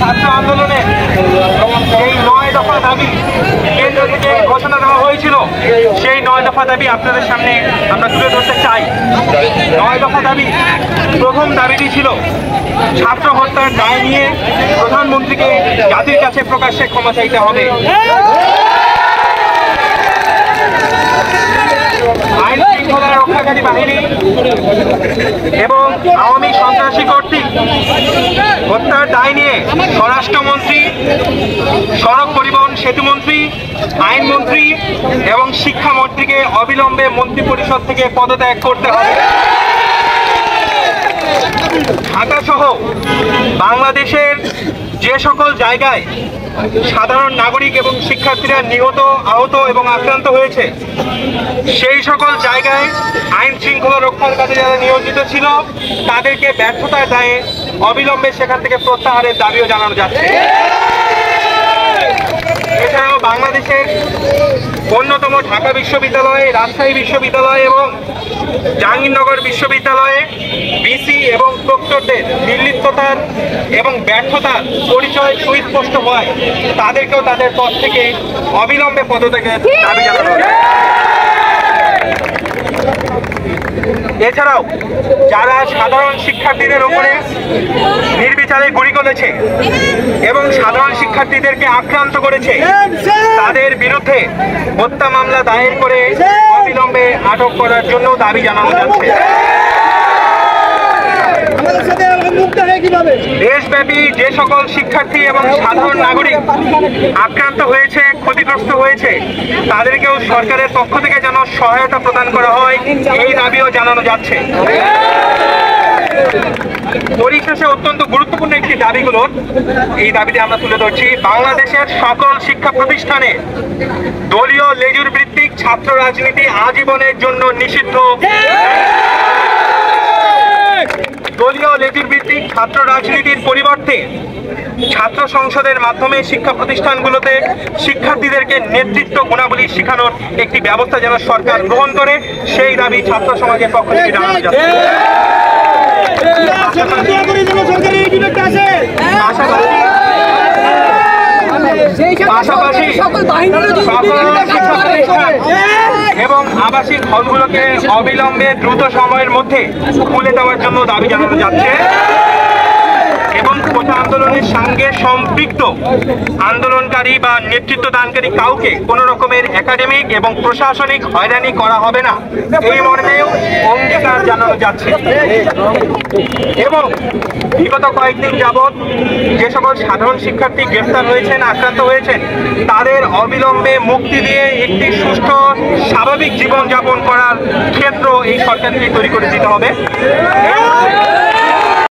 ছাত্র আন্দোলনে এই 9 দফা দাবি কেন্দ্র থেকে ঘোষণা দেওয়া হয়েছিল, সেই 9 দফা দাবি আপনাদের সামনে আমরা তুলে ধরতে চাই। 9 দফা দাবি, প্রথম দাবিটি ছিল ছাত্র হত্যার দায় নিয়ে প্রধানমন্ত্রীকে জাতির কাছে প্রকাশ্যে ক্ষমা চাইতে হবে। আইন শৃঙ্খলা রক্ষাকারী বাহিনী এবং আওয়ামী সন্ত্রাসী কর্তৃক হত্যার দায় নিয়ে স্বরাষ্ট্রমন্ত্রী, সড়ক পরিবহন সেতুমন্ত্রী, আইনমন্ত্রী এবং শিক্ষামন্ত্রীকে অবিলম্বে মন্ত্রিপরিষদ থেকে পদত্যাগ করতে হবে। ঢাকা সহ বাংলাদেশের যে সকল জায়গায় সাধারণ নাগরিক এবং শিক্ষার্থীরা নিহত, আহত এবং আক্রান্ত হয়েছে, সেই সকল জায়গায় আইন শৃঙ্খলা রক্ষার কাজে যারা নিয়োজিত ছিল তাদেরকে ব্যর্থতার দায়ে অবিলম্বে সেখান থেকে প্রত্যাহারের দাবিও জানানো যাচ্ছে। এছাড়াও বাংলাদেশের অন্যতম ঢাকা বিশ্ববিদ্যালয়, রাজশাহী বিশ্ববিদ্যালয় এবং জাহাঙ্গীরনগর বিশ্ববিদ্যালয়ে ভিসি এবং প্রক্টরদের নির্লিপ্ততার এবং ব্যর্থতার পরিচয় সুস্পষ্ট হয়, তাদেরকেও তাদের পদ থেকে অবিলম্বে পদত্যাগের দাবি জানানো হয়। এছাড়াও যারা সাধারণ শিক্ষার্থীদের উপরে নির্বিচারে গুলি করেছে এবং সাধারণ শিক্ষার্থীদেরকে আক্রান্ত করেছে, তাদের বিরুদ্ধে হত্যা মামলা দায়ের করে অবিলম্বে আটক করার জন্য দাবি জানানো যাচ্ছে। দেশব্যাপী যে সকল শিক্ষার্থী এবং সাধারণ নাগরিক আক্রান্ত হয়েছে, ক্ষতিগ্রস্ত হয়েছে, তাদেরকেও সরকারের পক্ষ থেকে যেন সহায়তা প্রদান করা হয়, এই দাবিও জানানো যাচ্ছে। পরিশেষে অত্যন্ত গুরুত্বপূর্ণ একটি দাবিগুলোর এই দাবিটি আমরা তুলে ধরছি। বাংলাদেশের সকল শিক্ষা প্রতিষ্ঠানে দলীয় লেজুর ভিত্তিক ছাত্র রাজনীতি আজীবনের জন্য নিষিদ্ধ। দলীয় লেজুর ভিত্তিক ছাত্র রাজনীতির পরিবর্তে ছাত্র সংসদের মাধ্যমে শিক্ষা প্রতিষ্ঠানগুলোতে শিক্ষার্থীদেরকে নেতৃত্ব গুণাবলী শেখানোর একটি ব্যবস্থা যেন সরকার গ্রহণ করে, সেই দাবি ছাত্র সমাজের পক্ষ থেকে জানানো যাচ্ছে। পাশাপাশি এবং আবাসিক হলগুলোকে অবিলম্বে দ্রুত সময়ের মধ্যে খুলে দেওয়ার জন্য দাবি জানানো যাচ্ছে এবং কোটা আন্দোলনের সঙ্গে সম্পৃক্ত আন্দোলনকারী বা নেতৃত্ব দানকারী কাউকে কোনো রকমের একাডেমিক এবং প্রশাসনিক হয়রানি করা হবে না, এই মর্মেও অঙ্গীকার জানানো যাচ্ছে। এবং বিগত কয়েকদিন যাবৎ যে সকল সাধারণ শিক্ষার্থী গ্রেফতার হয়েছেন, আক্রান্ত হয়েছেন, তাদের অবিলম্বে মুক্তি দিয়ে একটি সুষ্ঠু স্বাভাবিক জীবনযাপন করার ক্ষেত্র এই সরকারকে তৈরি করে দিতে হবে।